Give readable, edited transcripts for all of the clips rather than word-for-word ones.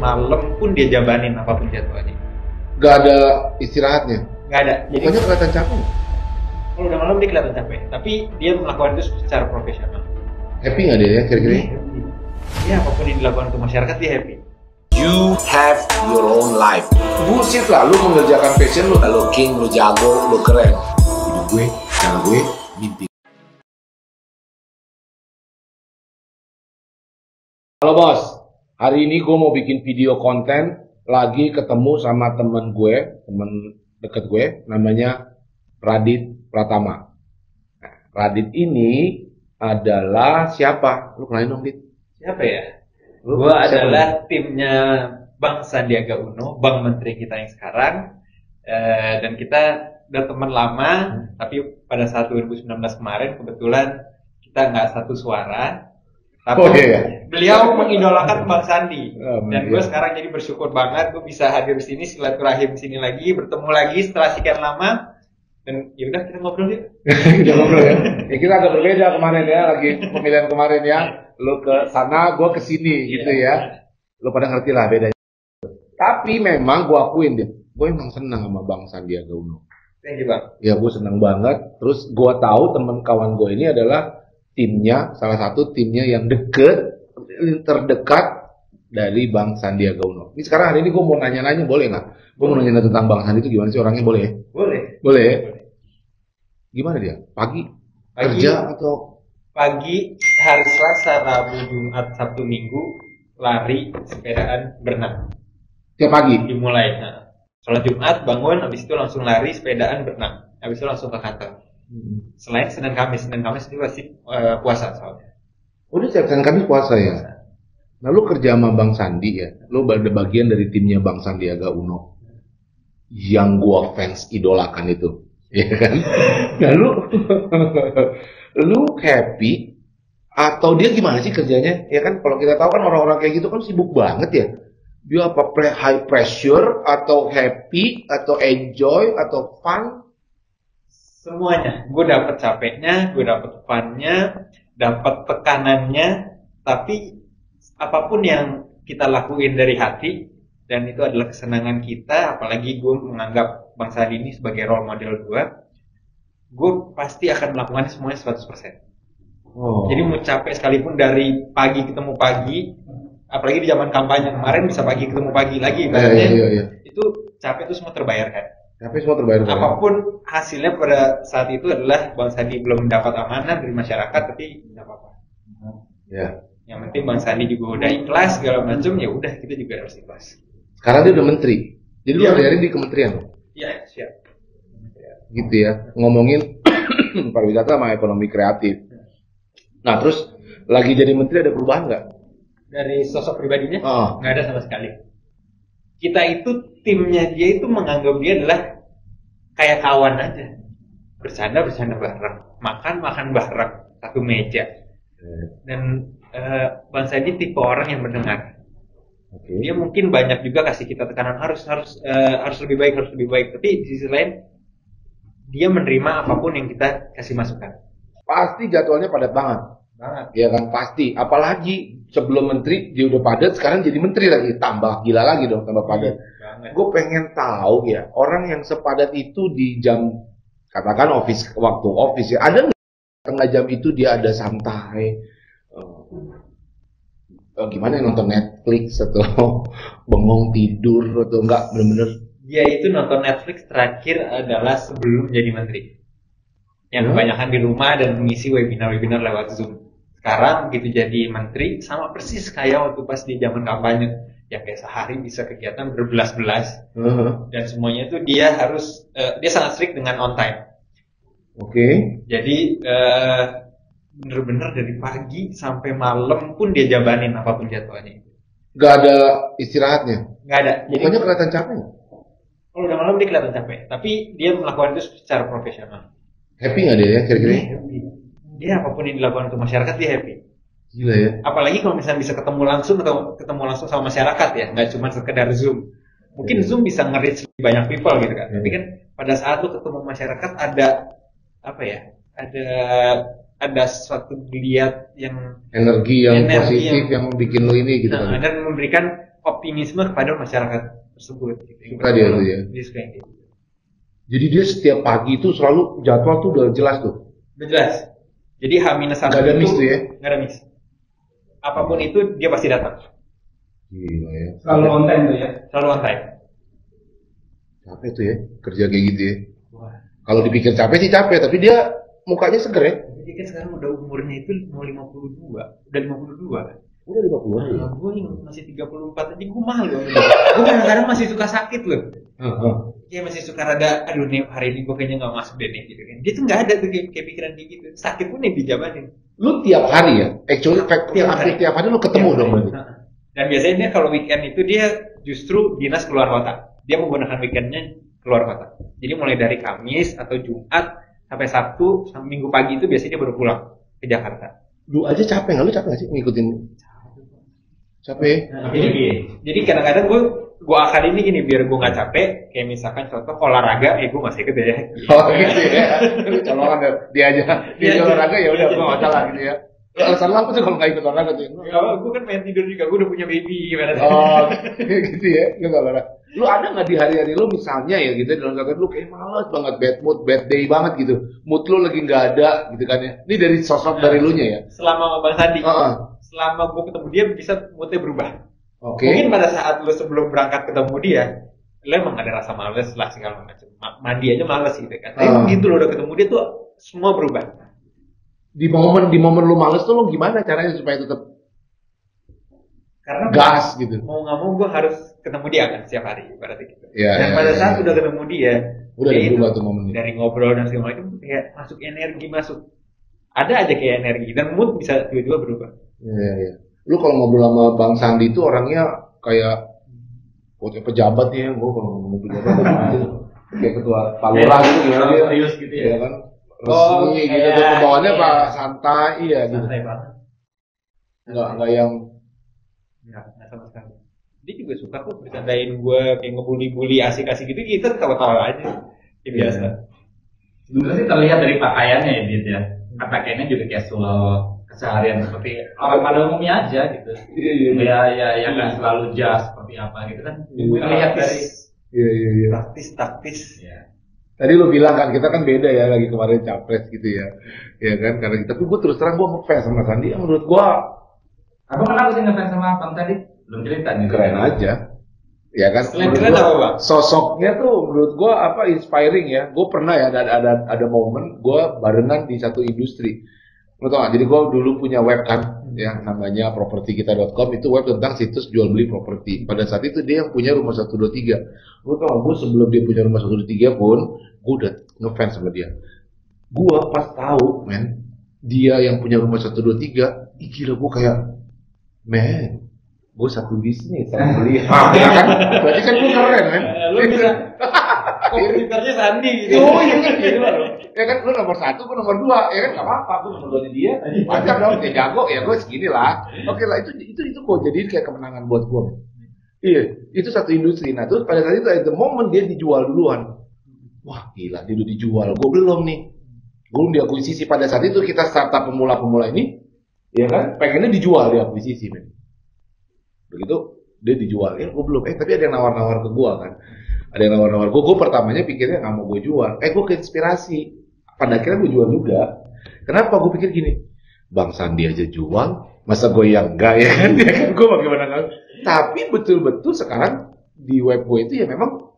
malam pun dia jabanin apapun jadwalnya. Gak ada istirahatnya. Nggak ada. Jadi Pokoknya kelihatan capek. kalau udah malam dia kelihatan capek, tapi dia melakukan itu secara profesional. Happy nggak dia ya kira-kira? Dia apapun yang dilakukan untuk masyarakat dia happy. You have your own life. Bullshit lah, lu mengerjakan passion lu. Lu king, lu jago, lu keren. Hidup gue, cara gue, mimpi. Halo bos, hari ini gue mau bikin video konten. Lagi ketemu sama temen deket gue, namanya Radit Pratama. Nah, Radit ini adalah siapa? Lu kenalin dong, Dit. Siapa ya? Gue adalah timnya Bang Sandiaga Uno, Bang Menteri kita yang sekarang. Dan kita udah teman lama, tapi pada saat 2019 kemarin kebetulan kita nggak satu suara. Tapi beliau mengidolakan Bang Sandi. Dan gue sekarang jadi bersyukur banget gue bisa hadir di sini, silaturahim di sini lagi, bertemu lagi setelah sekian lama. Dan ya udah kita ngobrol yuk. Kita ngobrol ya. Kita agak berbeda kemarin ya, lagi pemilihan kemarin ya. Lu ke sana, gue ke sini gitu ya. Lu pada ngerti lah bedanya. Tapi memang gue akuin deh, gue emang senang sama Bang Sandiaga Uno. Thank you Bang. Ya gue senang banget. Terus gue tahu teman kawan gue ini adalah timnya, salah satu timnya yang terdekat dari Bang Sandiaga Uno. Ini sekarang hari ini gue mau nanya-nanya, boleh nggak? Gue mau nanya tentang Bang Sandi itu gimana sih orangnya, boleh? Boleh ya? Gimana dia? Pagi kerja atau? Pagi, hari Selasa, Rabu, Jumat, Sabtu, Minggu, lari, sepedaan, berenang. Tiap pagi? Dimulai. Nah, sholat Jumat, bangun, habis itu langsung lari, sepedaan, berenang. Habis itu langsung ke kantor. Selain Senin Kamis itu pasti puasa soalnya. Udah Senin Kamis puasa ya? Nah lu kerja sama Bang Sandi ya? Lu ada bagian dari timnya Bang Sandiaga Uno yang gua fans idolakan itu, ya kan? Nah lu happy atau dia gimana sih kerjanya? Ya kan kalau kita tahu kan orang-orang kayak gitu kan sibuk banget ya. Dia apa high pressure atau happy atau enjoy atau fun? Semuanya. Gue dapet capeknya, gue dapet funnya, dapet tekanannya, tapi apapun yang kita lakuin dari hati dan itu adalah kesenangan kita, apalagi gue menganggap Bang Sandi ini sebagai role model gue pasti akan melakukan semuanya 100%. Jadi mau capek sekalipun dari pagi ketemu pagi, apalagi di zaman kampanye kemarin bisa pagi ketemu pagi lagi, itu capek itu semua terbayarkan. Tapi semua terbayarkan. Apapun hasilnya pada saat itu adalah Bang Sandi belum mendapat amanah dari masyarakat, tapi tidak apa-apa. Ya. Yang penting Bang Sandi juga udah ikhlas segala macam, ya udah kita juga harus ikhlas. Sekarang dia udah menteri. Jadi lu hari di kementerian. Iya, siap. Gitu ya. Ngomongin pariwisata sama ekonomi kreatif. Nah, terus lagi jadi menteri ada perubahan nggak? Dari sosok pribadinya? Nggak ada sama sekali. Kita itu timnya dia itu menganggap dia adalah kayak kawan aja. Bercanda bareng, makan bareng, satu meja. Dan Bang Sandi tipe orang yang mendengar. Dia mungkin banyak juga kasih kita tekanan harus lebih baik. Tapi di sisi lain dia menerima apapun yang kita kasih masukan. Pasti Jadwalnya padat banget. Ya kan pasti. Apalagi sebelum menteri dia udah padat, sekarang jadi menteri lagi, tambah gila lagi dong, tambah padat. Gue pengen tahu ya, orang yang sepadat itu di jam katakan waktu office ya, ada nggak tengah jam itu dia ada santai? Gimana nonton Netflix atau bengong tidur atau enggak bener-bener? Dia itu nonton Netflix terakhir adalah sebelum jadi menteri. Yang kebanyakan di rumah dan mengisi webinar lewat Zoom. Sekarang begitu jadi menteri sama persis kayak waktu pas di zaman kampanye. Ya kayak sehari bisa kegiatan berbelas-belas. Dan semuanya itu dia harus dia sangat strict dengan on time. Jadi bener-bener dari pagi sampai malam pun dia jabanin apapun jadwalnya. Gak ada istirahatnya? Gak ada. Pokoknya kelihatan capek. Kalau udah malam dia kelihatan capek, tapi dia melakukan itu secara profesional. Happy nggak dia ya kira-kira? Happy. Dia apapun yang dilakukan untuk masyarakat dia happy. Gila ya. Apalagi kalau misalnya bisa ketemu langsung sama masyarakat ya, nggak cuma sekedar Zoom. Mungkin Zoom bisa nge-reach banyak people gitu kan. Tapi kan pada saat lu ketemu masyarakat ada apa ya? Ada suatu geliat yang energi yang positif yang bikin lu ini gitu kan. Dan memberikan optimisme kepada masyarakat tersebut. Gitu. Suka dia tuh ya. Dia suka yang gitu. Jadi dia setiap pagi itu selalu jadwal tuh udah jelas tuh. Udah jelas. Jadi H-1 Gak ada miss tuh ya? Gak ada miss. Apapun itu dia pasti datang. Gila ya. Selalu on time tuh ya. Selalu on time. Capek tuh ya, kerja kayak gitu ya. Kalau dipikir capek sih capek, tapi dia mukanya seger ya. Jadi kan sekarang udah umurnya itu mau 52. Udah 52. Udah 50-an ya. Gue masih 34 aja gue malu. Gue kadang-kadang masih suka sakit loh. Dia masih suka rada, aduh nih hari ini gue kayaknya gak masuk deh nih gitu kan. Dia tuh gak ada tuh kayak pikiran kayak gitu. Sakit pun yang dijabanin. Lu tiap hari ya? Actually tiap hari lu ketemu dong berarti. Dan biasanya dia kalau weekend itu dia justru dinas keluar kota. Dia menggunakan weekendnya keluar kota. Jadi mulai dari Kamis atau Jumat sampai Sabtu sampai Minggu pagi itu biasanya dia baru pulang ke Jakarta. Lu aja capek nggak? Lu capek nggak sih ngikutin? Capek. Jadi kadang-kadang gue akan ini gini biar gue nggak capek. Kayak misalkan contoh olahraga, gue masih ikut ya. Oh gitu ya. Lu colokan dia aja. Dia olahraga ya udah gue nggak salah gitu ya. Alasan lu apa tuh kalau nggak ikut olahraga tuh? Gue kan pengen tidur juga. Gue udah punya baby gimana? Oh gitu ya. Lu nggak olahraga. Lu ada nggak di hari-hari lu misalnya ya gitu dalam kata lu kayak malas banget, bad mood, bad day banget gitu, mood lu lagi nggak ada gitu kan ya? Ini dari sosok dari lu nya ya? Selama Bang Sandi, selama gue ketemu dia bisa moodnya berubah. Mungkin pada saat lu sebelum berangkat ketemu dia, lu emang ada rasa males lah segala macam, mandi aja males gitu kan. Tapi begitu lu udah ketemu dia tuh semua berubah. Di momen lu males tuh lu gimana caranya supaya tetap karena gas gitu. Mau nggak mau gue harus ketemu dia kan setiap hari berarti gitu. Ya, Dan pada saat udah ketemu dia, udah berubah tuh momennya. Dari ngobrol dan segala macam kayak masuk energi masuk. Ada aja kayak energi dan mood bisa tiba-tiba berubah. Iya. Lu kalau ngobrol sama Bang Sandi itu orangnya kayak pejabat ya, gue kalau ngomong pejabat gitu. Kayak ketua Palura gitu gimana dia? Serius gitu ya kan? Resmi gitu tuh pembawaannya Pak santai ya gitu. Santai banget. Enggak yang Nggak sama sekali. Dia juga suka kok bercandain gue kayak ngebully-bully asik-asik gitu, kita ketawa-tawa aja. Ya biasa. Dulu sih terlihat dari pakaiannya ya Dit ya. Pakaiannya juga casual keseharian seperti orang pada umumnya aja gitu. Ya nggak selalu jas seperti apa gitu kan. Terlihat dari taktis. Tadi lu bilang kan kita kan beda ya lagi kemarin capres gitu ya. Ya kan karena kita gue terus terang gue ngefans sama Sandi yang menurut gue Abang kenapa sih ngefans sama Abang tadi? Belum cerita nih. Keren aja. Ya kan? Keren apa, Bang? Sosoknya tuh menurut gua inspiring ya. Gua pernah ya ada momen gua barengan di satu industri. Lu tau gak? Jadi gua dulu punya web kan ya namanya propertikita.com, itu web tentang situs jual beli properti. Pada saat itu dia yang punya rumah 123. Lu tau gak? Gua sebelum dia punya rumah 123 pun gua udah ngefans sama dia. Gua pas tahu dia yang punya rumah 123, gila gua kayak gue satu bisnis sama beli ya kan? Berarti kan gue keren kan? Lu bisa komputernya Sandi gitu. Oh iya kan gitu loh. Ya kan lu nomor 1, gue nomor 2, ya kan nggak apa-apa, gue nomor 2 dia. Wajar dong, dia jago ya gue segini lah. Oke lah itu kok jadi kayak kemenangan buat gue. Iya, itu satu industri. Nah terus pada saat itu at the moment dia dijual duluan. Wah gila, dia udah dijual, gue belum nih. Gue belum diakuisisi. Pada saat itu kita startup pemula-pemula ini, ya kan, pengennya dijual diakuisisi men. Begitu dia dijual, gue belum. Tapi ada yang nawar-nawar ke gue kan. Ada yang nawar-nawar gue pertamanya pikirnya nggak mau gue jual. Gue keinspirasi. Pada akhirnya gue jual juga. Kenapa? Gue pikir gini, Bang Sandi aja jual, masa gue yang enggak ya kan? Ya kan gue bagaimana kan? Tapi betul-betul sekarang di web gue itu ya memang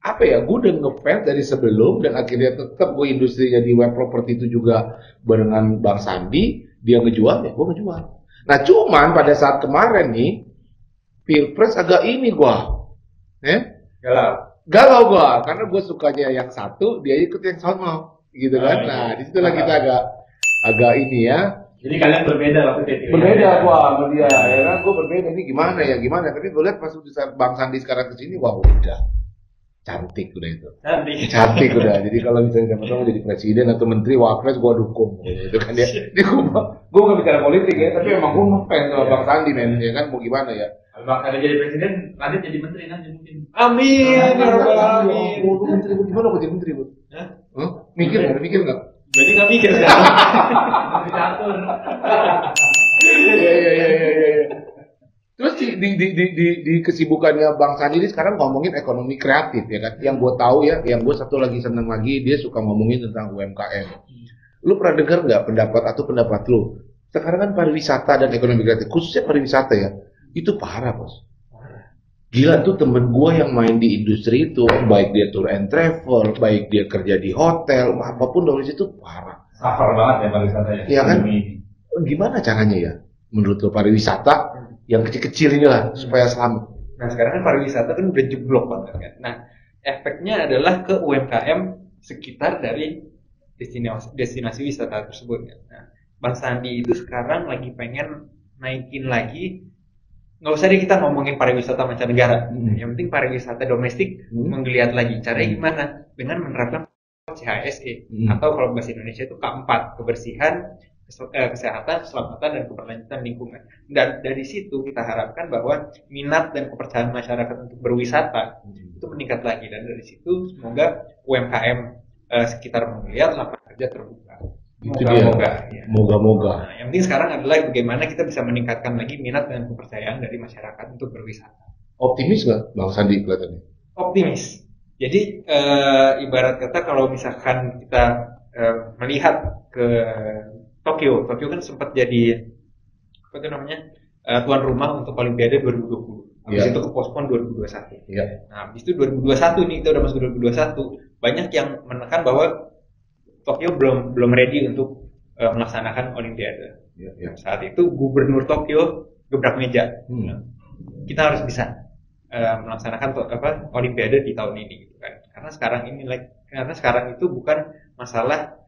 apa ya? Gue udah ngefans dari sebelum dan akhirnya tetap gue industrinya di web properti itu juga barengan Bang Sandi. Dia ngejual ya, gue ngejual. Nah cuman pada saat kemarin nih Pilpres agak ini gua, galau gua, karena gua sukanya yang satu, dia ikut yang sono, gitu kan? Nah, disitulah kita agak ini ya. Jadi kalian berbeda waktu itu. Berbeda gua sama dia, ya kan? Gua berbeda nih gimana? Tapi gua lihat pas Bang Sandi sekarang kesini, wah udah cantik udah itu. Cantik udah. Jadi kalau misalnya dapat jadi presiden atau menteri, wapres gua dukung, gitu kan ya. Di gua nggak bicara politik ya, tapi emang gua ngefans sama Bang Sandi men, ya kan? Mau gimana ya? Kalau ada jadi presiden, nanti jadi menteri nanti mungkin. Amin. Amin. Menteri gimana kok jadi menteri bu? Mikir nggak? Berarti nggak mikir sekarang. Diatur. Iya. Terus di kesibukannya Bang Sandi ini sekarang ngomongin ekonomi kreatif ya kan. Yang gue tahu ya, yang gue satu lagi seneng lagi, dia suka ngomongin tentang UMKM. Lu pernah dengar nggak pendapat lu? Sekarang kan pariwisata dan ekonomi kreatif, khususnya pariwisata ya, itu parah bos. Gila tuh temen gue yang main di industri itu, baik dia tour and travel, baik dia kerja di hotel, apapun dari situ parah. Suffer banget ya pariwisata ya. Iya kan? Gimana caranya ya? Menurut lo pariwisata yang kecil-kecil ini lah supaya selamat. Nah sekarang kan pariwisata kan udah jeblok banget kan. Nah efeknya adalah ke UMKM sekitar dari destinasi wisata tersebut. Nah Bang Sandi itu sekarang lagi pengen naikin lagi. Nggak usah deh kita ngomongin pariwisata mancanegara. Yang penting pariwisata domestik menggeliat lagi. Caranya gimana? Dengan menerapkan CHSE atau kalau bahasa Indonesia itu K4, kebersihan, kesehatan, keselamatan, dan keberlanjutan lingkungan. Dan dari situ kita harapkan bahwa minat dan kepercayaan masyarakat untuk berwisata itu meningkat lagi. Dan dari situ semoga UMKM sekitar menggeliat, lapangan kerja terbuka. Moga-moga. Nah, yang penting sekarang adalah bagaimana kita bisa meningkatkan lagi minat dan kepercayaan dari masyarakat untuk berwisata. Optimis nggak Bang Sandi kelihatannya? Optimis. Jadi ibarat kata kalau misalkan kita melihat ke Tokyo kan sempat jadi apa itu namanya tuan rumah untuk Olimpiade 2020. Habis itu kepospon 2021. Nah, habis itu 2021 nih kita udah masuk 2021, banyak yang menekan bahwa Tokyo belum ready untuk melaksanakan Olimpiade. Saat itu Gubernur Tokyo gebrak meja. Kita harus bisa melaksanakan Olimpiade di tahun ini, gitu kan? Karena sekarang itu bukan masalah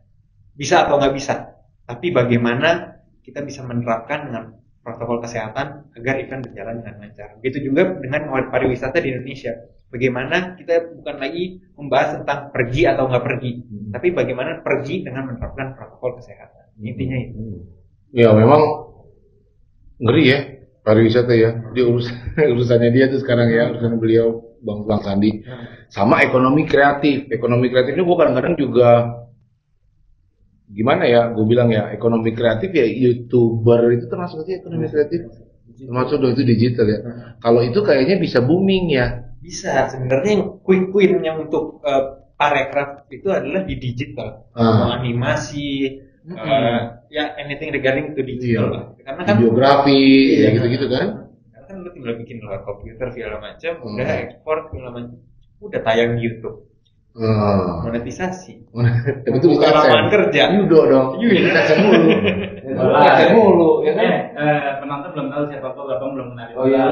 bisa atau nggak bisa, tapi bagaimana kita bisa menerapkan dengan protokol kesehatan agar event berjalan dengan lancar. Begitu juga dengan pariwisata di Indonesia. Bagaimana kita bukan lagi membahas tentang pergi atau nggak pergi, tapi bagaimana pergi dengan menerapkan protokol kesehatan. Intinya itu. Ya memang ngeri ya pariwisata ya. Dia urusannya dia tuh sekarang ya, urusan beliau Bang Sandi. Sama ekonomi kreatif. Ekonomi kreatif ini gue kadang-kadang juga gimana ya, gue bilang ya ekonomi kreatif ya, YouTuber itu termasuk aja ekonomi kreatif, termasuk itu digital ya. Kalau itu kayaknya bisa booming ya. Bisa, sebenarnya yang quick win yang untuk parekraf itu adalah di digital, animasi, ya anything regarding to digital lah. Karena kan biografi, ya gitu-gitu kan. Karena kan lu tinggal bikin lewat komputer segala macam, udah ekspor segala macam, udah tayang di YouTube. Monetisasi. Tapi itu bisa lapangan kerja. Yudo dong. Bisa mulu. Bisa mulu, ya kan? Penonton belum tahu siapa kok, Bapak belum kenal. Oh iya.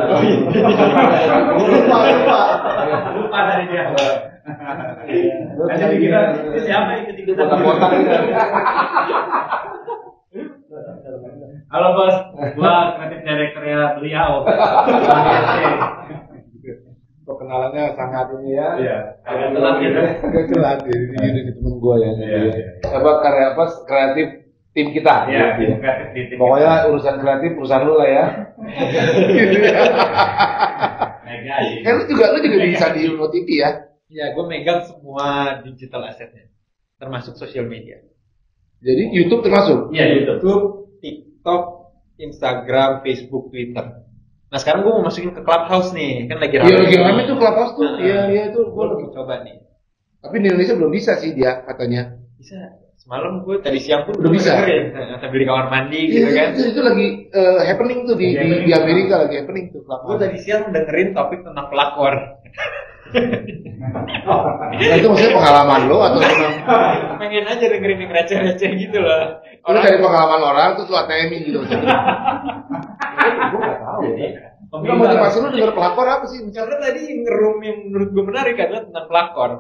Lupa dari dia. Jadi kira itu siapa yang ketiga? Kotak-kotak itu. Halo bos, gua kreatif direkturnya beliau. Kenalannya sangat ini ya. Iya. Agak telat gitu. Agak telat ya. Ini temen gue ya. Kreatif tim kita. Iya. Kreatif tim. Pokoknya urusan kreatif urusan lu lah ya. Mega. Lu juga bisa di Uno TV ya. Iya, gue megang semua digital assetnya, termasuk sosial media. Jadi YouTube termasuk? Iya, YouTube, TikTok, Instagram, Facebook, Twitter. Nah sekarang gue mau masukin ke Clubhouse nih, kan lagi ramai. Iya lagi ramai tuh Clubhouse tuh. Iya itu gue lagi coba nih. Tapi di Indonesia belum bisa sih dia katanya. Bisa. Semalam gue tadi siang pun udah bisa. Sambil di kamar mandi gitu kan. Itu lagi happening tuh di Amerika lagi happening tuh Clubhouse. Gue tadi siang dengerin topik tentang pelakor. Nah, itu maksudnya pengalaman lo atau memang? Pengen aja dengerin yang receh-receh gitu loh. Orang dari pengalaman orang terus lo ATM-in gitu. Gue gak tau ya. Motivasi lu denger pelakor apa sih? Karena tadi ngerum yang menurut gue menarik adalah tentang pelakor.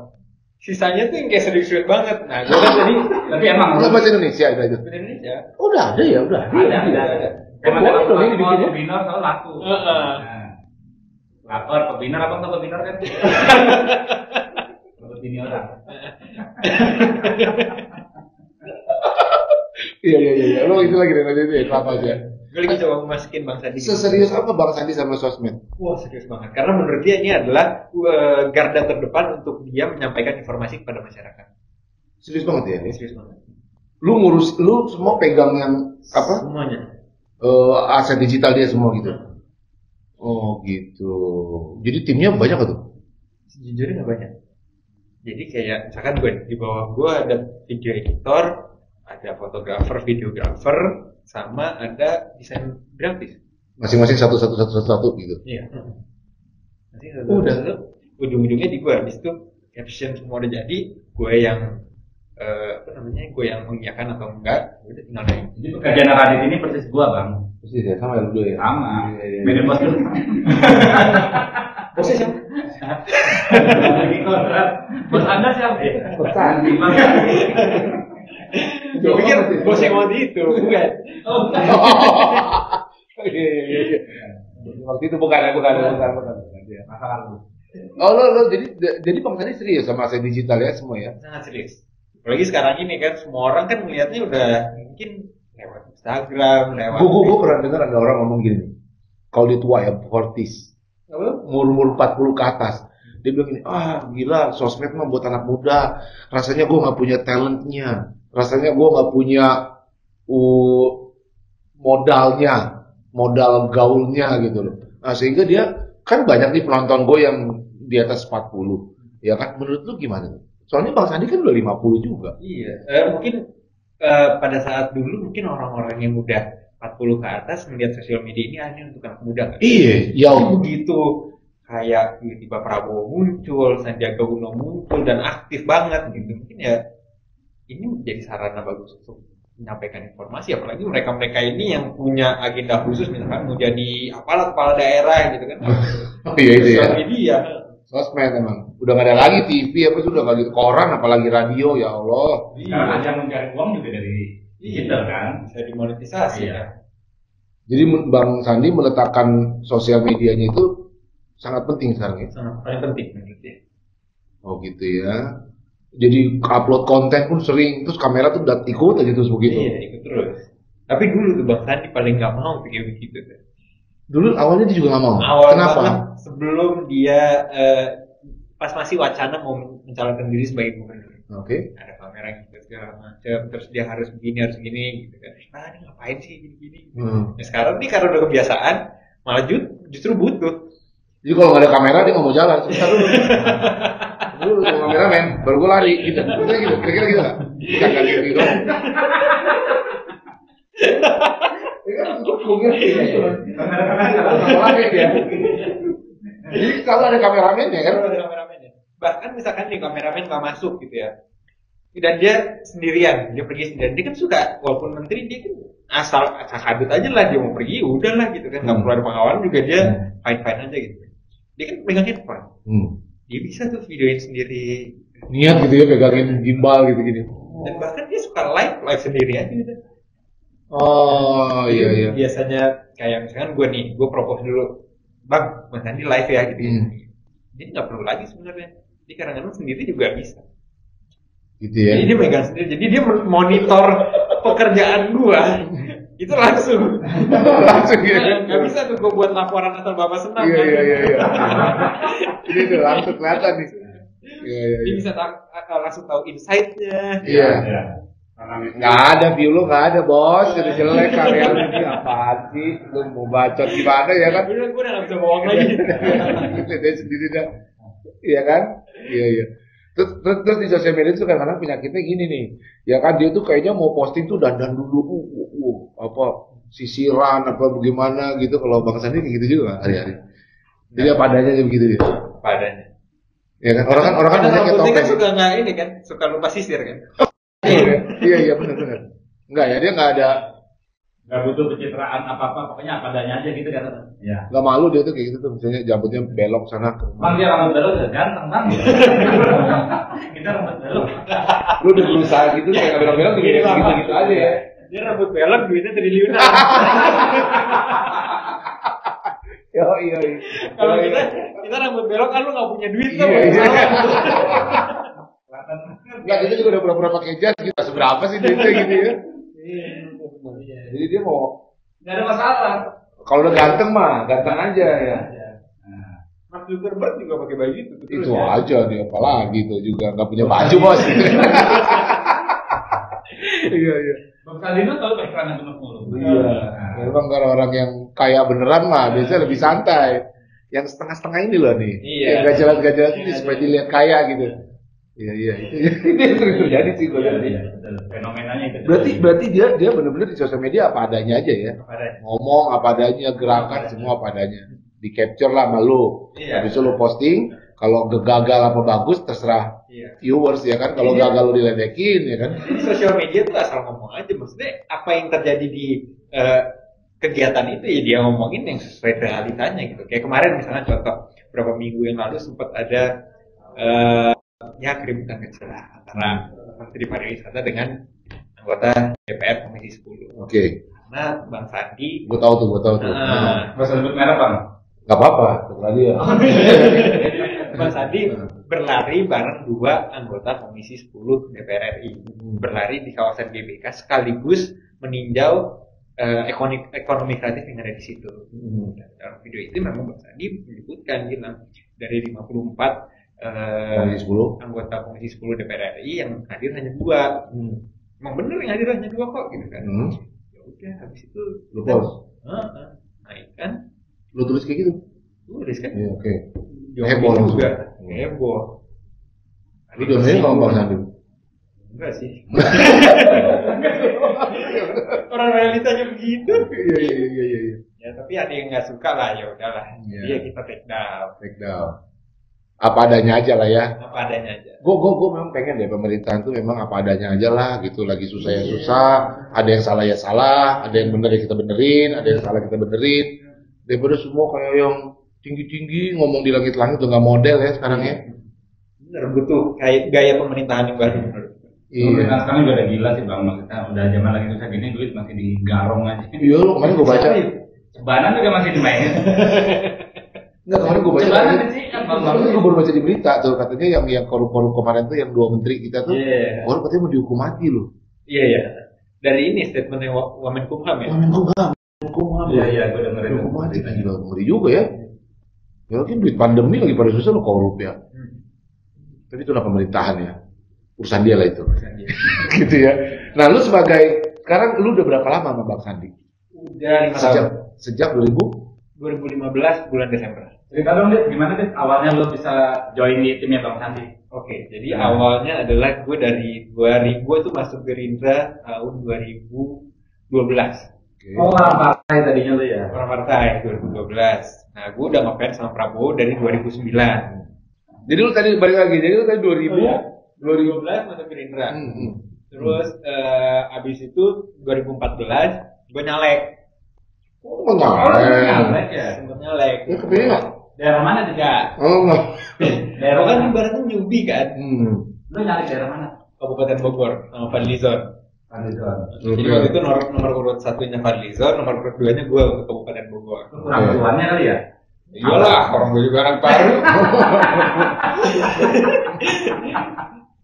Sisanya tuh yang kayak serius banget. Nah, gue kan tadi tapi emang lu bahasa Indonesia itu aja. Bahasa Indonesia. Udah ada ya, udah. Ada. Karena kalau ini bikin webinar kalau laku. Pelakor, webinar apa enggak webinar kan? Ini orang. Iya. Lo itu lagi aja itu ya, apa aja. Gue lagi coba masukin Bang Sandi. Seserius apa Bang Sandi sama sosmed? Wah serius banget. Karena menurut dia ini adalah garda terdepan untuk dia menyampaikan informasi kepada masyarakat. Serius banget ya? Serius banget. Lu semua pegang yang apa? Semuanya. Aset digital dia semua gitu. Oh gitu. Jadi timnya banyak gak tuh? Sejujurnya nggak banyak. Jadi kayak misalkan gue di bawah gue ada video editor, ada fotografer, videografer, sama ada desain grafis. Masing-masing satu gitu. Iya. Nanti udah ujung-ujungnya di gue. Habis itu caption semua udah jadi, gue yang gue yang mengiyakan atau enggak, udah tinggal naik. Jadi pekerjaan Radit ini persis gua bang. Persis ya, sama ya lu dua ya. Sama. Iya. Beda bos dulu. Bosnya siapa? Lagi kontrak. Bos Anda siapa? Bos Sandi. Gue pikir bos yang waktu itu, bukan? Oh, Iya. Waktu itu bukan. masa lalu. Oh lo jadi Bang Sandi serius sama aset digital ya semua ya? Sangat serius. Apalagi sekarang ini kan semua orang kan melihatnya udah mungkin lewat Instagram, lewat. Gue pernah dengar ada orang ngomong gini, kalau dia tua ya 40s, umur 40 ke atas, dia bilang gini, gila sosmed mah buat anak muda, rasanya gue nggak punya talentnya, rasanya gue nggak punya modal gaulnya gitu loh. Nah, sehingga dia kan banyak nih penonton gue yang di atas 40, ya kan? Menurut lu gimana? Soalnya Bang Sandi kan udah 50 juga. Iya, mungkin pada saat dulu mungkin orang-orang yang udah 40 ke atas melihat sosial media ini hanya untuk anak muda kan? Iya, ya begitu kayak tiba-tiba Prabowo muncul, Sandiaga Uno muncul dan aktif banget gitu. Mungkin ya ini menjadi sarana bagus untuk menyampaikan informasi, apalagi mereka-mereka ini yang punya agenda khusus misalkan mau jadi apalah kepala daerah gitu kan. Iya itu ya. Sosial media. Sosmed emang udah gak ada lagi TV apa sudah gak ada koran apalagi radio ya Allah. Sekarang ada yang mencari uang juga dari digital kan, Bisa dimonetisasi kan. Jadi Bang Sandi meletakkan sosial medianya itu sangat penting sekarang ya. Sangat paling penting menurut dia. Oh gitu ya. Jadi upload konten pun sering, terus kamera tuh udah ikut aja terus begitu. Iya, ikut terus. Tapi dulu tuh Bang Sandi paling nggak mau kayak begitu tuh. Dulu awalnya dia juga nggak mau. Awal Kenapa? banget sebelum dia pas masih wacana mau mencalonkan diri sebagai gubernur. Oke. Ada kamera gitu segala macam, terus dia harus begini gitu kan. Ini ngapain sih gini-gini? Nah, sekarang nih karena udah kebiasaan, malah justru butuh. Jadi kalau nggak ada kamera dia nggak mau jalan. Sebentar dulu. Dulu kameramen, baru gue lari gitu. Kira-kira gitu nggak? Jangan gitu. Jadi kalau ada kameramen ya kan? Ada kameramennya. Bahkan misalkan nih kameramen nggak masuk gitu ya, dan dia sendirian, dia pergi sendirian. Dia kan suka, walaupun menteri dia kan asal kadut aja lah, dia mau pergi udahlah gitu kan, nggak perlu ada pengawalan juga dia fine aja gitu. Dia kan pegang handphone, dia bisa tuh videoin sendiri. Niat gitu ya pegangin gimbal gitu gini. Dan bahkan dia suka live sendiri aja gitu. Oh iya. Biasanya kayak misalkan gue propose dulu, Bang, Mas Andi live ya gitu. Dia nggak perlu lagi sebenarnya. Dia kadang-kadang sendiri juga bisa. Gitu ya. Jadi dia megang sendiri. Jadi dia monitor pekerjaan gue itu langsung. Langsung gitu. Nggak bisa tuh gue buat laporan asal bapak senang. Iya. Ini tuh langsung kelihatan nih. Iya. Dia bisa langsung tahu insight-nya. Iya. Nggak ada view lu nggak ada bos, jadi jelek karya lu ini apaan sih? Lu mau bacot gimana ya kan? Gue udah nggak bisa bohong lagi. Dia sendiri dah, iya kan? Iya. Terus di sosial media itu kadang-kadang penyakitnya gini nih, ya kan dia tuh kayaknya mau posting tuh dandan dulu, apa sisiran apa bagaimana gitu. Kalau Bang Sandi kayak gitu juga hari-hari. Jadi apa adanya aja begitu dia. Padanya. Ya kan orang kan banyak yang topeng. kan Suka nggak ini kan, suka lupa sisir kan. Iya benar. Enggak ya dia nggak ada. Nggak butuh pencitraan apa-apa, pokoknya apa adanya aja gitu kan. Ya. Nggak malu dia tuh kayak gitu tuh, misalnya rambutnya belok sana. Bang dia rambut belok udah ganteng bang. Kita rambut belok. Lu udah berusaha gitu kayak nggak belok-belok gitu aja ya. Dia rambut belok duitnya triliunan. Iya. Kalau kita rambut belok kan lu nggak punya duit tuh. Iya. Nggak, kita juga udah pura-pura pakai jas gitu. Seberapa sih duitnya gitu ya? Iya. Jadi dia mau. Nggak ada masalah. Kalau udah ganteng mah, ganteng aja ya. Mark Zuckerberg juga pakai baju itu. Itu aja dia, apalagi tuh juga nggak punya baju bos. Iya. Bang Sandi itu tahu iklan genep mulu. Iya. Memang kalau orang yang kaya beneran mah biasanya lebih santai. Yang setengah-setengah ini loh nih. Iya. Yang gajalan-gajalan ini supaya dilihat kaya gitu. Iya. Itu yang sering terjadi sih gue lihat. Iya, betul. Fenomenanya itu. Berarti dia benar-benar di sosial media apa adanya aja ya. Ngomong apa adanya, gerakan semua apa adanya. Di capture lah sama lu. Iya. Habis itu lu posting, kalau gagal apa bagus terserah viewers ya kan. Kalau gagal lu diledekin ya kan. Di sosial media tuh asal ngomong aja, maksudnya apa yang terjadi di kegiatan itu ya dia ngomongin yang sesuai realitanya gitu. Kayak kemarin misalnya contoh beberapa minggu yang lalu sempat ada keributan kecil lah antara Menteri Pariwisata dengan anggota DPR Komisi 10. Oke. Karena Bang Sandi, Gue tahu tuh. Nggak usah sebut merek Bang. Gak apa-apa, terserah dia. Bang Sandi berlari bareng dua anggota Komisi 10 DPR RI. Berlari di kawasan GBK sekaligus meninjau ekonomi kreatif yang ada di situ. Dalam video itu memang Bang Sandi menyebutkan bilang dari 54 anggota Komisi 10 DPR RI yang hadir hanya 2. Emang bener yang hadir hanya 2 kok gitu kan. Ya udah habis itu Lu post. naik kan. Lu tulis kayak gitu? Tulis kan. Iya, oke. Heboh juga. Heboh. Lu domain kalau Bang Sandi? Enggak sih. Orang realitanya begitu. Iya. Ya tapi ada yang nggak suka lah, ya udahlah. Iya. Dia kita take down. Apa adanya aja lah ya. Apa adanya aja. Gue memang pengen deh pemerintahan tuh memang apa adanya aja lah gitu. Lagi susah ya susah, ada yang salah ya salah, ada yang bener ya kita benerin, ada yang salah kita benerin. Daripada semua kayak yang tinggi-tinggi ngomong di langit-langit tuh nggak model ya sekarang ya. Bener, butuh kayak gaya pemerintahan yang baru menurut. Iya. Sekarang juga udah gila sih Bang, maksudnya udah zaman lagi susah gini duit masih digarong aja. Iya lo kemarin gue baca. Cebanan juga masih dimainin. Enggak, kemarin gue baca. Cebanan sih kan Bang. Kemarin gue baru baca di berita tuh katanya yang korup-korup kemarin tuh yang 2 menteri kita tuh, baru katanya mau dihukum mati loh. Iya. Dari ini statementnya Wamenkumham ya. Wamenkumham. Iya, gue dengerin. Dihukum mati kan ngeri juga ya. Ya mungkin duit pandemi lagi pada susah lo korup ya. Tapi itulah pemerintahan ya. Urusan dia lah itu. Gitu ya. Nah, lu sekarang lu udah berapa lama sama Bang Sandi? Udah 5 tahun. Sejak 2015 bulan Desember. Cerita dong, Dit, gimana Dit awalnya lu bisa join di timnya Bang Sandi? Oke, jadi awalnya adalah gue dari 2000 tuh masuk Gerindra tahun 2012. Oh, orang partai tadinya lu ya? Orang partai 2012. Nah, gue udah ngefans sama Prabowo dari 2009. Jadi lu tadi balik lagi, jadi lu tadi 2012 masuk Gerindra. Terus abis itu 2014 gue nyalek. Oh, nyalek ya? Sempet nyalek. Ya kepilih nggak? Daerah mana Dit? Ya. Oh, nggak. Daerah kan ibaratnya newbie kan. Lu nyalek daerah mana? Kabupaten Bogor sama Fadlizon. Jadi waktu itu nomor urut 1-nya Fadlizon, nomor urut 2-nya gue untuk Kabupaten Bogor. Kurang tuannya kali ya? Iyalah, orang gue juga anak baru.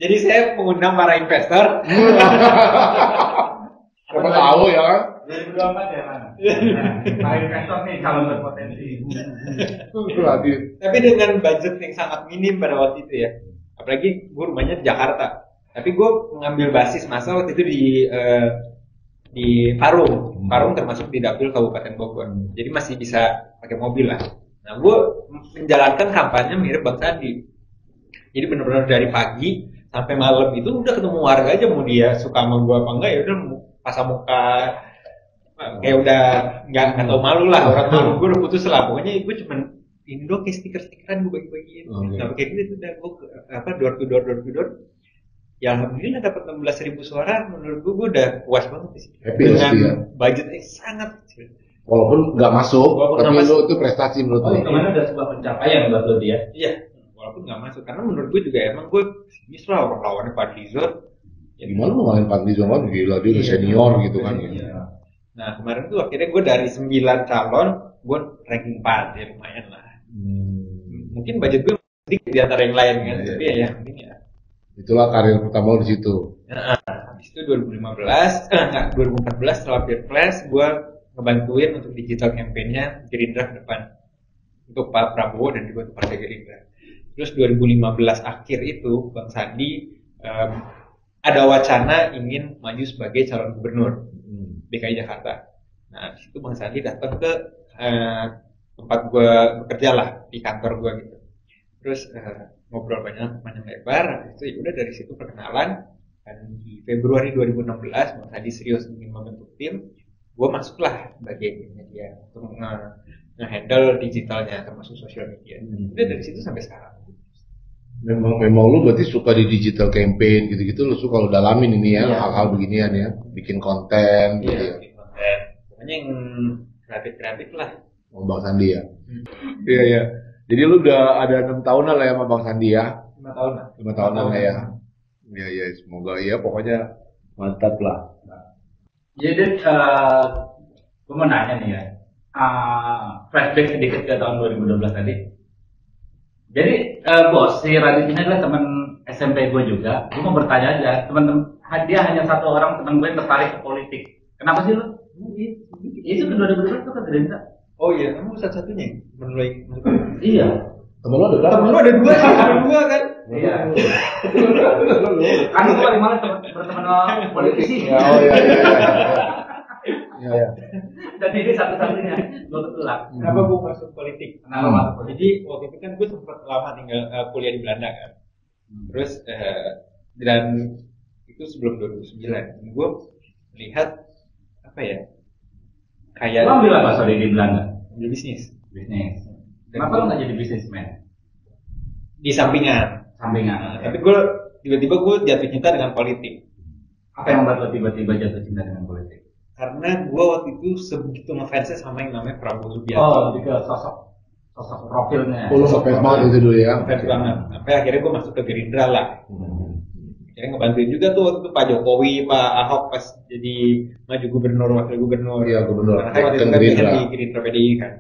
Jadi saya mengundang para investor. Siapa tahu ya kan? 2024 ya mana? Para investor nih calon berpotensi. Tapi dengan budget yang sangat minim pada waktu itu ya. Apalagi gue rumahnya di Jakarta. Tapi gue mengambil basis masa waktu itu di Parung. Parung termasuk di dapil Kabupaten Bogor. Jadi masih bisa pakai mobil lah. Nah, gue menjalankan kampanye mirip Bang Sandi. Jadi benar-benar dari pagi sampai malam itu udah ketemu warga aja, mau dia suka sama gue apa enggak ya udah pasang muka kayak udah nggak tahu malu lah, orang malu gue udah putus lah. Pokoknya gue cuman Indo kayak stiker-stikeran gue bagi-bagiin. Nah kayak gitu udah gue door to door. Ya alhamdulillah dapat 16.000 suara. Menurut gue udah puas banget sih. Dengan budget yang sangat kecil. Walaupun nggak masuk, tapi lu itu prestasi menurut lu. Kemana udah sebuah pencapaian buat lu dia? Iya, walaupun nggak masuk, karena menurut gue juga emang gue misal orang lawannya Fadlizon. Ya gimana lu ngalahin Fadlizon kan gila dia udah senior gitu kan. Iya. Nah kemarin tuh akhirnya gue dari 9 calon, gue ranking 4 ya lumayan lah. Mungkin budget gue sedikit di antara yang lain kan, tapi ya penting ya. Itulah karir pertama lu di situ. Nah, habis itu 2014 setelah Pilpres gue ngebantuin untuk digital campaign-nya Gerindra ke depan untuk Pak Prabowo dan juga untuk Partai Gerindra. Terus 2015 akhir itu Bang Sandi ada wacana ingin maju sebagai calon gubernur DKI Jakarta. Nah, di situ Bang Sandi datang ke tempat gue bekerja lah, di kantor gue gitu. Terus ngobrol banyak lebar, itu ya udah dari situ perkenalan. Dan di Februari 2016 Bang Sandi serius ingin membentuk tim, gue masuklah sebagai media untuk nge-handle digitalnya termasuk sosial media. Udah dari situ sampai sekarang. Memang lu berarti suka di digital campaign gitu-gitu, lu suka lu dalamin ini ya, hal-hal beginian ya, bikin konten gitu ya. Bikin konten. Pokoknya yang kreatif lah. Oh, Bang Sandi ya. Iya. Jadi lu udah ada 6 tahunan lah ya sama Bang Sandi ya. 5 tahun lah. 5 tahunan lah ya. Iya, semoga ya pokoknya mantap lah. Jadi gue mau nanya nih ya, flashback sedikit ke tahun 2012 tadi. Jadi bos, si Radit ini adalah teman SMP gue juga. Gue mau bertanya aja, teman-teman, dia hanya satu orang teman gue yang tertarik ke politik. Kenapa sih lu? Itu ke 2012 tuh ke Gerindra. Oh iya, kamu satu-satunya menurut. Iya. Temen lu ada berapa? Temen lu ada dua kan? Iya. Kan gue paling malas berteman sama politisi. Oh iya. Dan ini satu-satunya gue ketulak. Kenapa gue masuk politik? Kenapa masuk politik? Jadi waktu itu kan gue sempat lama tinggal kuliah di Belanda kan. Terus dan itu sebelum 2009. Gue melihat apa ya? Kayak Lo ambil apa sorry di Belanda? Ambil bisnis. Kenapa lo nggak jadi bisnismen? Di sampingan. Tapi gue tiba-tiba gue jatuh cinta dengan politik. Apa yang membuat lo tiba-tiba jatuh cinta dengan politik? Karena gue waktu itu sebegitu ngefansnya sama yang namanya Prabowo Subianto. Oh, juga sosok profilnya. Lu ngefans banget itu dulu ya. Ngefans banget. Sampai akhirnya gue masuk ke Gerindra lah. Akhirnya ngebantuin juga tuh waktu itu Pak Jokowi, Pak Ahok pas jadi maju gubernur, wakil gubernur. Iya, gubernur. Karena waktu itu kan dia di Gerindra PDI kan.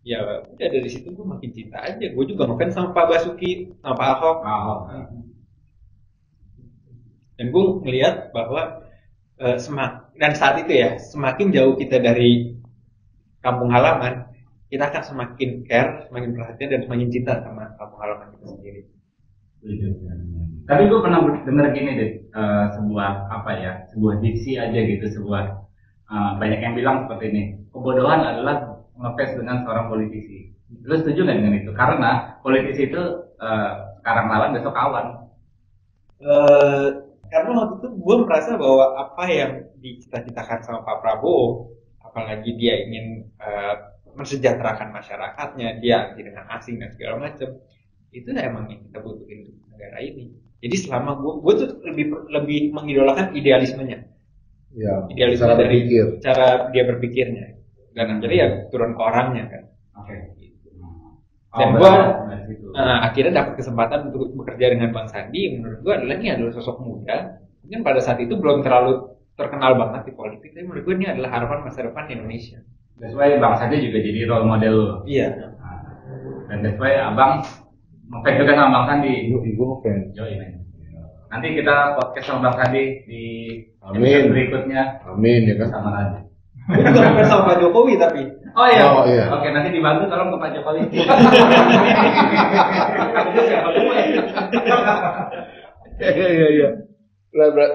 Ya udah dari situ gue makin cinta aja. Gue juga ngefans sama Pak Basuki, sama Pak Ahok. Dan gue ngelihat bahwa dan saat itu ya, semakin jauh kita dari kampung halaman, kita akan semakin care, semakin perhatian, dan semakin cinta sama kampung halaman kita sendiri. Tapi gue pernah dengar gini deh, sebuah diksi aja gitu, banyak yang bilang seperti ini, kebodohan adalah ngefans dengan seorang politisi. Lu setuju nggak dengan itu? Karena politisi itu sekarang lawan, besok kawan. Karena waktu itu gue merasa bahwa apa yang dicita-citakan sama Pak Prabowo, apalagi dia ingin mensejahterakan masyarakatnya, dia anti dengan asing dan segala macam, itu emang yang kita butuhin untuk negara ini. Jadi selama gue tuh lebih mengidolakan idealismenya, idealisme dari cara dia berpikirnya, dan akhirnya ya turun ke orangnya kan. Dan gue akhirnya dapat kesempatan untuk bekerja dengan Bang Sandi. Menurut gue ini adalah sosok muda. Mungkin pada saat itu belum terlalu terkenal banget di politik, tapi menurut gue ini adalah harapan masa depan Indonesia. That's why Bang Sandi juga jadi role model lo. Iya. Dan that's why Abang ngefans juga sama Bang Sandi. Gue ngefans. Nanti kita podcast sama Bang Sandi di episode berikutnya. Amin ya kan. Sama Radit. Gue juga ngefans sama Pak Jokowi tapi. Oh iya. Oke, nanti dibantu tolong ke Pak Jokowi. Iya.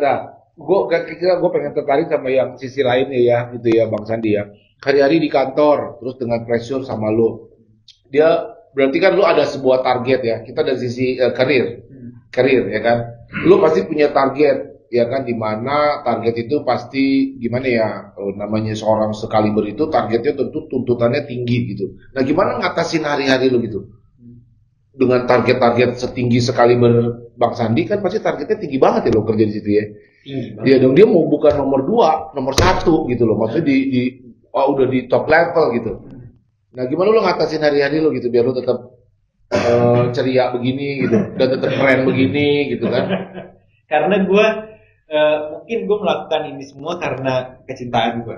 Nah, gue pengen tertarik sama yang sisi lainnya ya, gitu ya Bang Sandi ya. Hari-hari di kantor, terus dengan pressure sama lu. Dia berarti kan lu ada sebuah target ya. Kita dari sisi karir ya kan. Lu pasti punya target. Ya kan, dimana target itu pasti gimana ya, namanya seorang sekaliber itu targetnya tentu tuntutannya tinggi gitu. Nah gimana ngatasin hari-hari lo gitu dengan target-target setinggi sekaliber Bang Sandi? Kan pasti targetnya tinggi banget ya lo kerja di situ ya. Dia dong, dia mau bukan nomor 2, nomor 1 gitu loh, maksudnya udah di top level gitu. Nah gimana lo ngatasin hari-hari lo gitu biar lo tetap ceria begini gitu dan tetap keren begini gitu kan? Karena mungkin gue melakukan ini semua karena kecintaan gue.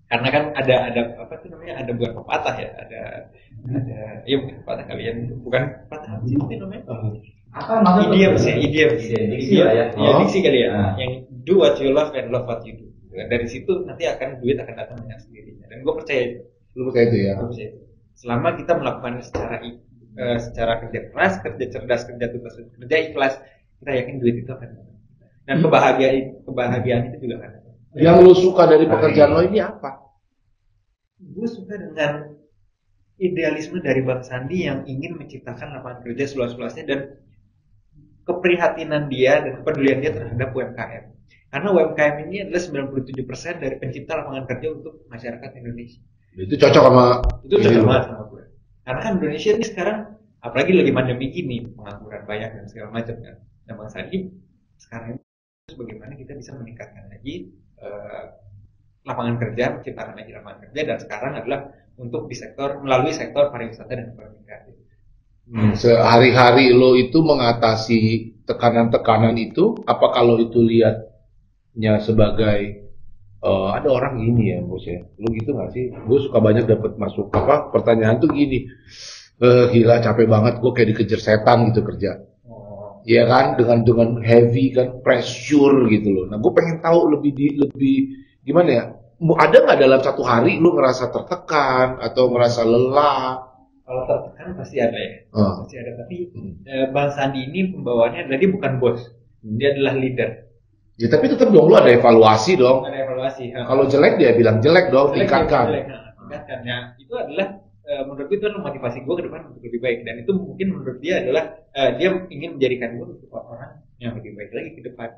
Karena kan ada apa tuh namanya, ada bukan pepatah ya, ada bukan pepatah kalian, bukan pepatah apa sih namanya? Apa maksudnya? Diksi kali ya. Yang do what you love and love what you do. Dari situ nanti duit akan datang dengan sendirinya. Dan gue percaya itu. Lu percaya itu ya? Gue percaya itu. Selama kita melakukan secara kerja keras, kerja cerdas, kerja tuntas, kerja ikhlas, kita yakin duit itu akan datang. Dan kebahagiaan itu juga akan datang. Yang lu suka dari pekerjaan lo ini apa? Gue suka dengan idealisme dari Bang Sandi yang ingin menciptakan lapangan kerja seluas-luasnya dan keprihatinan dia dan kepedulian dia terhadap UMKM. Karena UMKM ini adalah 97% dari pencipta lapangan kerja untuk masyarakat Indonesia. Itu cocok sama banget sama gue. Karena kan Indonesia ini sekarang apalagi lagi pandemi gini, pengangguran banyak dan segala macam kan. Dan Bang Sandi sekarang ini bagaimana kita bisa meningkatkan lagi lapangan kerja, menciptakan lagi lapangan kerja, dan sekarang adalah untuk di sektor melalui sektor pariwisata dan ekonomi kreatif. Sehari-hari lo itu mengatasi tekanan-tekanan itu, apa kalau itu lihatnya sebagai ada orang gini ya bos ya, lo gitu nggak sih? Gue suka banyak dapat masuk pertanyaan tuh gini, gila capek banget gue kayak dikejar setan gitu kerja. Iya kan, dengan heavy kan, pressure gitu loh. Nah gue pengen tahu lebih gimana ya? Ada nggak dalam satu hari lu ngerasa tertekan atau ngerasa lelah? Kalau tertekan pasti ada ya, pasti ada. Tapi Bang Sandi ini pembawaannya adalah dia bukan bos, dia adalah leader. Ya tapi tetap dong lu ada evaluasi dong. Ada evaluasi. Kalau jelek dia bilang jelek dong, tingkatkan. Tingkatkan. Ya itu adalah menurut gue itu adalah motivasi gue ke depan untuk lebih baik, dan itu mungkin menurut dia adalah dia ingin menjadikan gue untuk orang yang lebih baik lagi ke depan.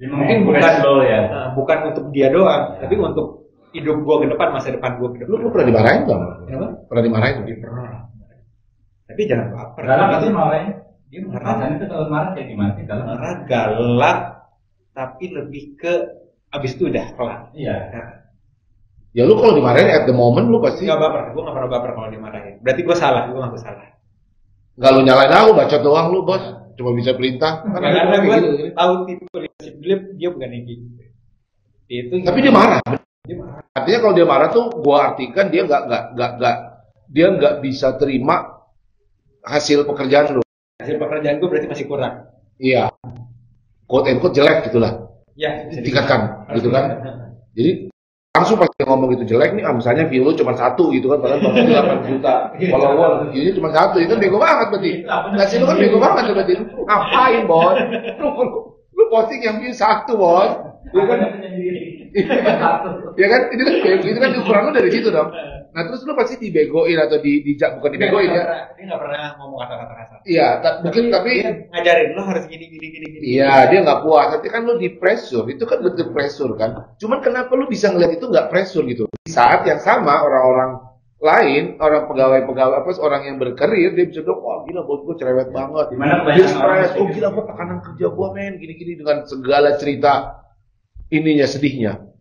Mungkin bukan lo ya, bukan untuk dia doang, tapi untuk hidup gue ke depan, masa depan gue ke depan. Lu pernah dimarahin dong? Kenapa? Pernah dimarahin? Pernah. Tapi jangan baper. Galak pasti marahin. Dia marah. Itu kalau marah kayak gimana sih? Marah galak, tapi lebih ke abis itu udah kelar. Iya. Ya lu kalau dimarahin at the moment lu pasti nggak baper, gue nggak pernah baper kalau dimarahin. Berarti gue salah, gue ngaku salah. Nggak lu nyalain aku, bacot doang lu bos, cuma bisa perintah. Karena gue tahu tipe leadership dia bukan yang gitu. Tapi dia marah. Dia marah. Artinya kalau dia marah tuh, gue artikan dia nggak bisa terima hasil pekerjaan lu. Hasil pekerjaan gue berarti masih kurang. Iya. Quote and quote jelek gitulah. Ya. Tingkatkan, gitu kan. Jadi langsung pas dia ngomong itu jelek nih, misalnya view lu cuma 1 gitu kan, padahal 8 juta follower, view-nya cuma 1, itu bego banget berarti. Ngasih lu kan bego banget berarti. Ngapain bos? Lu posting yang view 1 bos. Ya kan? Ya kan? Itu kan ukuran lu dari situ dong. Nah terus lu pasti dibegoin atau bukan dibegoin ya? Dia nggak pernah ngomong kata-kata kasar. Iya, mungkin tapi ngajarin lu harus gini. Iya, dia nggak puas. Tapi kan lu di pressure, itu kan bentuk pressure kan. Cuman kenapa lu bisa ngeliat itu nggak pressure gitu? Di saat yang sama orang-orang lain, orang pegawai orang yang berkarir, dia bisa bilang, wah gila bos gue cerewet banget. Dia stres, oh gila gue tekanan kerja gue men, gini-gini dengan segala cerita ininya sedihnya.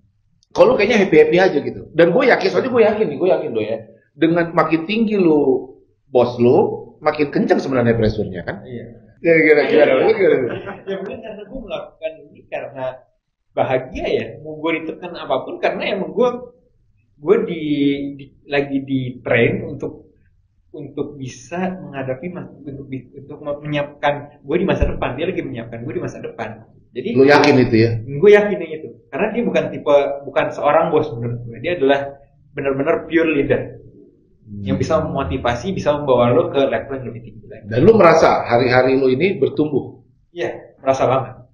Kalau kayaknya happy aja gitu. Dan gue yakin, soalnya gue yakin loh ya. Dengan makin tinggi lu bos lu, makin kencang sebenarnya pressure-nya kan? Iya. Kira-kira. Ya mungkin karena gue melakukan ini karena bahagia ya. Mau gue ditekan apapun karena emang gue lagi di train untuk bisa menghadapi untuk menyiapkan gue di masa depan. Dia lagi menyiapkan gue di masa depan. Jadi lu yakin itu ya? Gue yakin itu. Karena dia bukan seorang bos menurut gue. Dia adalah benar-benar pure leader. Yang bisa memotivasi, bisa membawa lo ke level yang lebih tinggi lagi. Dan lu merasa hari-hari lu ini bertumbuh? Iya, merasa banget.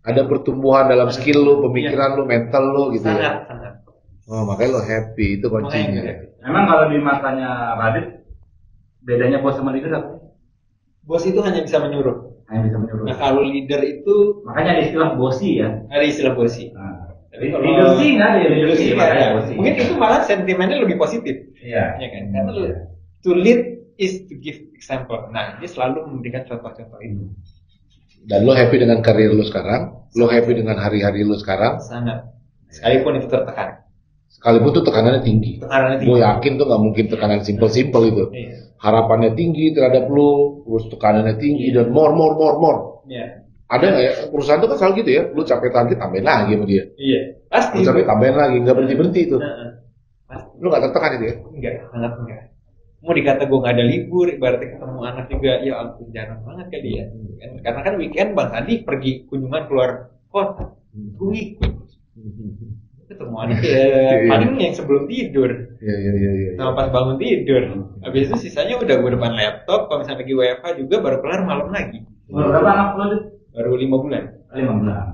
Ada pertumbuhan dalam skill lu, pemikiran lu, mental lu gitu ya? Sangat. Oh, makanya lo happy, itu kuncinya. Emang kalau di matanya Radit, bedanya bos sama leader apa? Bos itu hanya bisa menyuruh. Nah kalau leader itu makanya ada istilah bosi ya. Ada istilah bosi. Tapi leader sih nggak ada ya, leader sih bosi. Mungkin itu malah sentimennya lebih positif. Iya. Ya kan? Karena to lead is to give example. Nah dia selalu memberikan contoh-contoh itu. Dan lo happy dengan karir lo sekarang? Lo happy dengan hari-hari lo sekarang? Sangat. Sekalipun itu tertekan. Sekalipun tuh tekanannya tinggi. Gue yakin tuh nggak mungkin tekanan simple itu. Iya. Harapannya tinggi terhadap lu, terus tekanannya tinggi dan more. Iya. Ada nggak ya perusahaan tuh kan selalu gitu ya, lu capek target tambahin lagi sama dia. Iya. Pasti. Lu capek tambahin lagi, nggak berhenti itu. Pasti. Lu nggak tertekan itu ya? Sangat enggak. Mau dikata gue nggak ada libur, ibaratnya ketemu anak juga, ya ampun jarang banget kali ya. Karena kan weekend Bang Sandi pergi kunjungan keluar kota, gue ngikut. Ketemu anak ya paling yang sebelum tidur. Iya. Sama pas bangun tidur. Habis itu sisanya udah gue depan laptop. Kalau misalnya lagi WFH juga baru kelar malam lagi. Berapa anak lo? Baru 5 bulan. 5 bulan.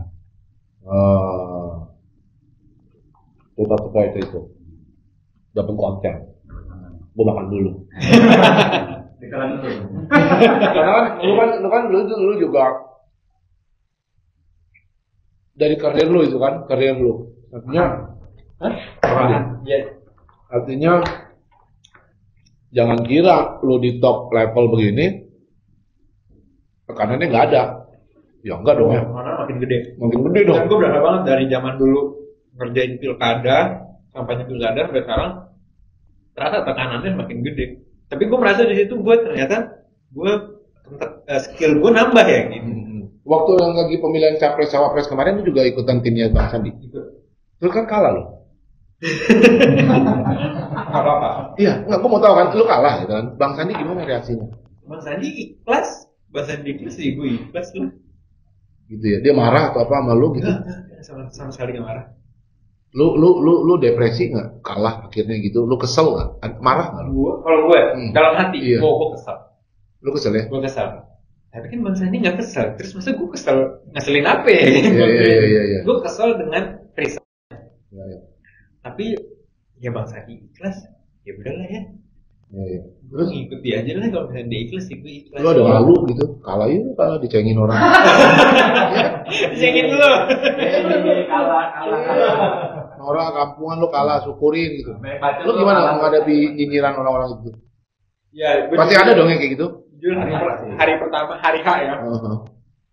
Suka itu. Dapat konten. Gue makan dulu. Ditelan dulu. Karena lu kan dulu juga dari karir lu itu kan, karir lu. Artinya jangan kira lu di top level begini tekanannya nggak ada. Ya enggak dong. Mana makin gede. Makin gede dong. Dan gue berharap banget dari zaman dulu ngerjain pilkada, kampanye pilkada sampai sekarang ternyata tekanannya makin gede. Tapi gue merasa di situ gue ternyata skill gue nambah ya gitu. Waktu yang lagi pemilihan capres cawapres kemarin lu juga ikutan timnya Bang Sandi. Lu kan kalah lo. Gak apa-apa. Iya, enggak, gue mau tahu kan, lu kalah gitu kan. Bang Sandi gimana reaksinya? Bang Sandi ikhlas. Bang Sandi ikhlas sih, gue ikhlas lah. Gitu ya, dia marah atau apa sama lu gitu? Enggak, sama sekali gak marah. Lu depresi nggak? Kalah akhirnya gitu, lu kesel nggak? Marah nggak? Kalau gue dalam hati, iya. gue kesel. Lu kesel ya? Gue kesel. Tapi kan Bang Sandi nggak kesel. Terus masa gue kesel ngeselin apa ya? Iya. Gue kesel dengan Risa. Iya. Tapi ya Bang Sandi ikhlas, ya udahlah ya. Iya. Gue ngikuti aja lah kalau misalnya dia ikhlas, gue ikhlas. Lu ada malu gitu? Kalah ya, kalah dicengin orang. Dicengin dulu. Kalah. Orang kampungan lu kalah, syukurin gitu. Lu gimana menghadapi nyinyiran orang-orang itu? Ya, pasti ada dong yang kayak gitu. Jujur hari pertama, hari H ya.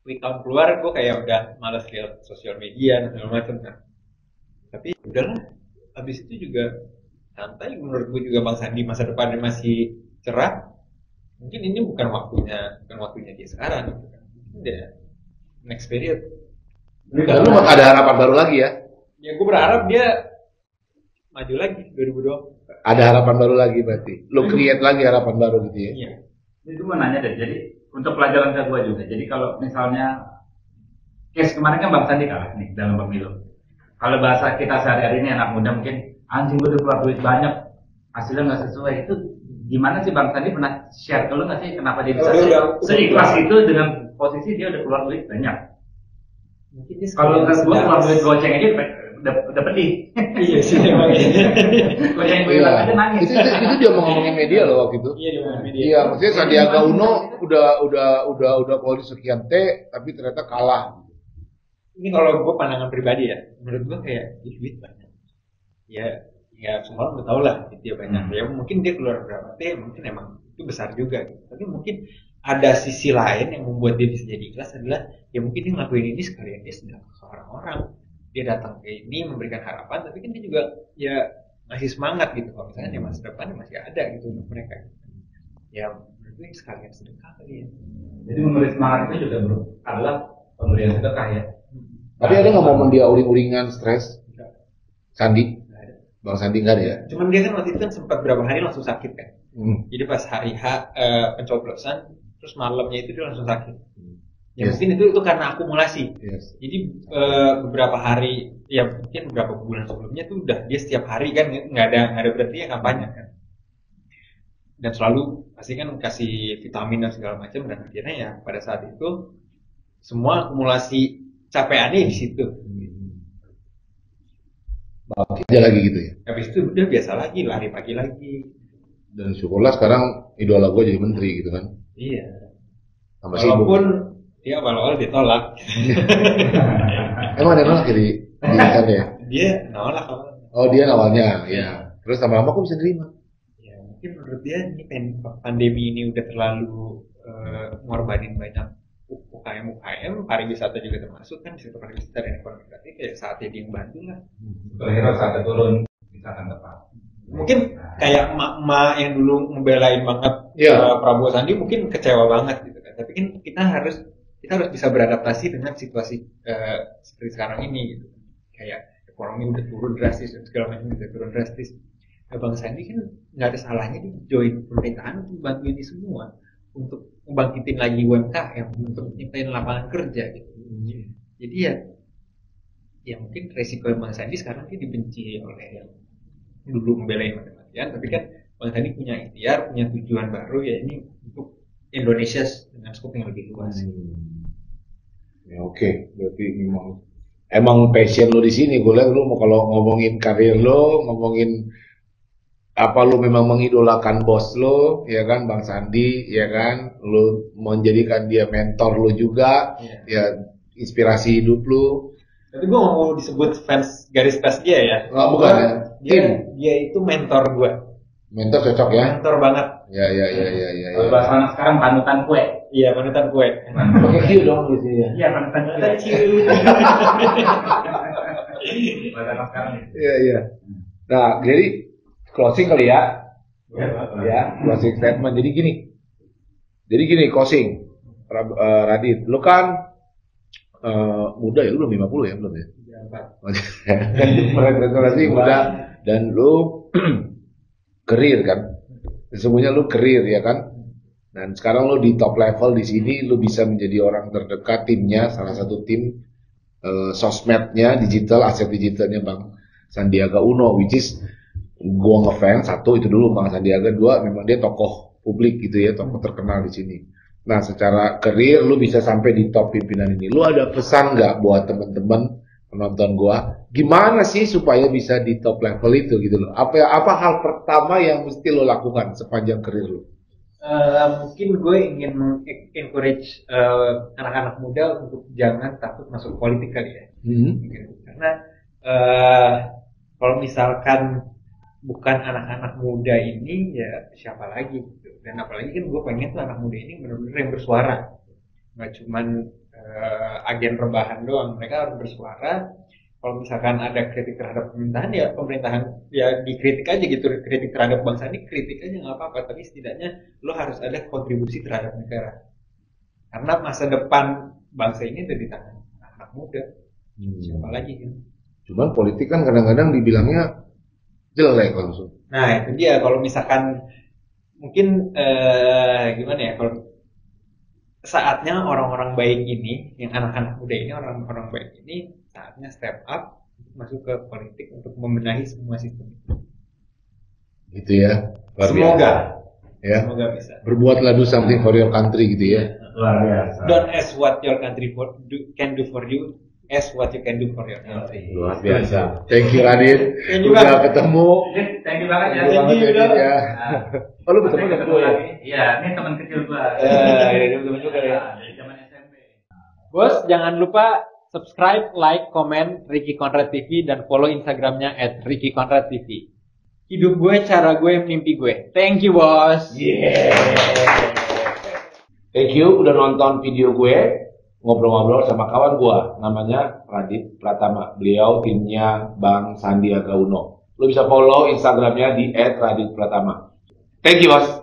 Quick count keluar, gue kayak udah malas lihat sosial media dan segala macam kan. Tapi udahlah, habis itu juga santai. Menurut gue juga Bang Sandi masa depannya masih cerah. Mungkin ini bukan waktunya dia sekarang. Udah next period. Dan lu ada harapan baru lagi ya? Ya gue berharap dia maju lagi 2020. Ada harapan baru lagi berarti. Lu create lagi harapan baru gitu ya? Iya. Itu mau nanya deh, jadi untuk pelajaran ke gue juga. Jadi kalau misalnya case kemarin kan Bang Sandi kalah nih dalam pemilu. Kalau bahasa kita sehari-hari ini anak muda mungkin anjing gue udah keluar duit banyak, hasilnya nggak sesuai. Itu gimana sih Bang Sandi pernah share ke lu nggak sih kenapa dia bisa seikhlas itu dengan posisi dia udah keluar duit banyak? Mungkin dia kalau gue keluar duit goceng aja udah pedih. Iya sih emang. Goceng gue aja nangis. Itu dia mau ngomongin media loh waktu itu. Iya dia ngomongin media. Iya, maksudnya Sandiaga Uno udah keluar sekian T tapi ternyata kalah. Ini kalau gue pandangan pribadi ya, menurut gue kayak duit banyak. Ya semua udah tau lah dia banyak. Ya mungkin dia keluar berapa T, mungkin emang itu besar juga. Gitu. Tapi mungkin ada sisi lain yang membuat dia bisa jadi ikhlas adalah ya mungkin dia ngelakuin ini sekalian dia sedang ke orang-orang. Dia datang ke ini memberikan harapan, tapi kan dia juga ya masih semangat gitu. Kalau misalnya dia masa depannya masih ada gitu untuk mereka. Ya menurut gue sekalian sedekah kali ya. Jadi memberi semangat itu juga bro adalah pemberian sedekah ya. Tapi ada nggak momen dia uring-uringan stres? Sandi? Bang Sandi nggak ada ya? Cuman dia kan waktu itu kan sempat berapa hari langsung sakit kan. Jadi pas hari H pencoblosan, terus malamnya itu dia langsung sakit. Ya mungkin itu karena akumulasi. Jadi beberapa hari, ya mungkin beberapa bulan sebelumnya tuh udah dia setiap hari kan nggak ada berarti ya kampanye kan. Dan selalu pasti kan kasih vitamin dan segala macam dan akhirnya ya pada saat itu semua akumulasi capaiannya di situ. Balik aja lagi gitu ya. Habis itu udah biasa lagi, lari pagi lagi. Dan syukurlah sekarang idola gue jadi menteri gitu kan. Iya. Tambah Walaupun sibuk. dia awal-awal ditolak. Emang ada nolak di sana ya? Dia nolak. Oh dia awalnya, ya. Terus lama-lama kok bisa terima? Ya mungkin menurut dia ini pandemi ini udah terlalu ngorbanin banyak UKM, pariwisata juga termasuk kan di sektor pariwisata dan ekonomi kreatif ya saatnya dia bantu lah. Kira saatnya turun misalkan tepat. Mungkin kayak emak-emak yang dulu membelain banget Prabowo Sandi mungkin kecewa banget gitu kan. Tapi kan kita harus bisa beradaptasi dengan situasi seperti sekarang ini gitu. Kayak ekonomi udah turun drastis dan segala macam udah turun drastis. Nah, Bang Sandi kan nggak ada salahnya di join pemerintahan untuk bantu ini semua untuk membangkitin lagi UMKM untuk nyiptain lapangan kerja gitu. Jadi ya mungkin resiko Bang Sandi sekarang dia dibenci oleh yang dulu membelain mati-matian, tapi kan Bang Sandi punya ikhtiar, punya tujuan baru ya ini untuk Indonesia dengan skop yang lebih luas. Ya oke, berarti emang passion lo di sini. Gue lihat lo mau kalau ngomongin karir lo, ngomongin apa lo memang mengidolakan bos lo, ya kan, Bang Sandi, ya kan, lo menjadikan dia mentor lo juga, ya inspirasi hidup lo. Tapi gue gak mau disebut fans garis keras dia ya. Oh, bukan ya. Dia itu mentor gue. Mentor cocok ya. Mentor banget. Ya. Kalau bahasa anak sekarang panutan kue. Iya, panutan kue. Pakai Q dong gitu ya. Iya, panutan kue. Bahasa anak sekarang. Iya. Nah, jadi closing kali ya. Ya, closing statement. Jadi gini closing. Radit, lu kan muda ya, lu belum 50 ya, belum ya? Berarti muda dan lu karir kan, semuanya lu karir ya kan, dan sekarang lu di top level di sini, lu bisa menjadi orang terdekat timnya, salah satu tim sosmednya digital, aset digitalnya Bang Sandiaga Uno, which is gua ngefans satu itu dulu Bang Sandiaga, dua memang dia tokoh publik gitu ya, tokoh terkenal di sini. Nah, secara karir lu bisa sampai di top pimpinan ini. Lu ada pesan nggak buat teman-teman penonton gua? Gimana sih supaya bisa di top level itu gitu loh? Apa hal pertama yang mesti lu lakukan sepanjang karir lu? Mungkin gue ingin encourage anak-anak muda untuk jangan takut masuk politik kali ya. Karena kalau misalkan bukan anak-anak muda ini, ya siapa lagi gitu. Dan apalagi kan gue pengen tuh anak muda ini benar-benar yang bersuara, nggak cuman agen rebahan doang. Mereka harus bersuara. Kalau misalkan ada kritik terhadap pemerintahan, ya pemerintahan ya dikritik aja gitu. Kritik terhadap bangsa ini kritik aja nggak apa-apa, tapi setidaknya lo harus ada kontribusi terhadap negara, karena masa depan bangsa ini ada di tangan anak muda. Siapa lagi kan? Cuman politik kan kadang-kadang dibilangnya jelek langsung. Nah itu dia, kalau misalkan mungkin gimana ya, kalau saatnya orang-orang baik ini, yang anak-anak muda ini, orang-orang baik ini saatnya step up masuk ke politik untuk membenahi semua sistem itu. Gitu ya. Semoga ya. Bisa. Berbuatlah do something for your country gitu ya. Luar biasa. Don't ask what your country can do for you, ask what you can do for your country. Luar biasa. Thank you Radit. Udah ketemu. Thank you banget ya. Thank you ya. Oh, lu ketemu dengan gue ya? Iya, ini teman kecil gue. Iya, teman juga ya. Dari zaman SMP. Bos, jangan lupa subscribe, like, komen Ricky Conrad TV dan follow Instagramnya @RickyConradTV. Hidup gue, cara gue, mimpi gue. Thank you, bos. Yeah. Thank you udah nonton video gue ngobrol-ngobrol sama kawan gue, namanya Radit Pratama. Beliau timnya Bang Sandiaga Uno. Lu bisa follow Instagramnya di @raditpratama. Thank you, bos.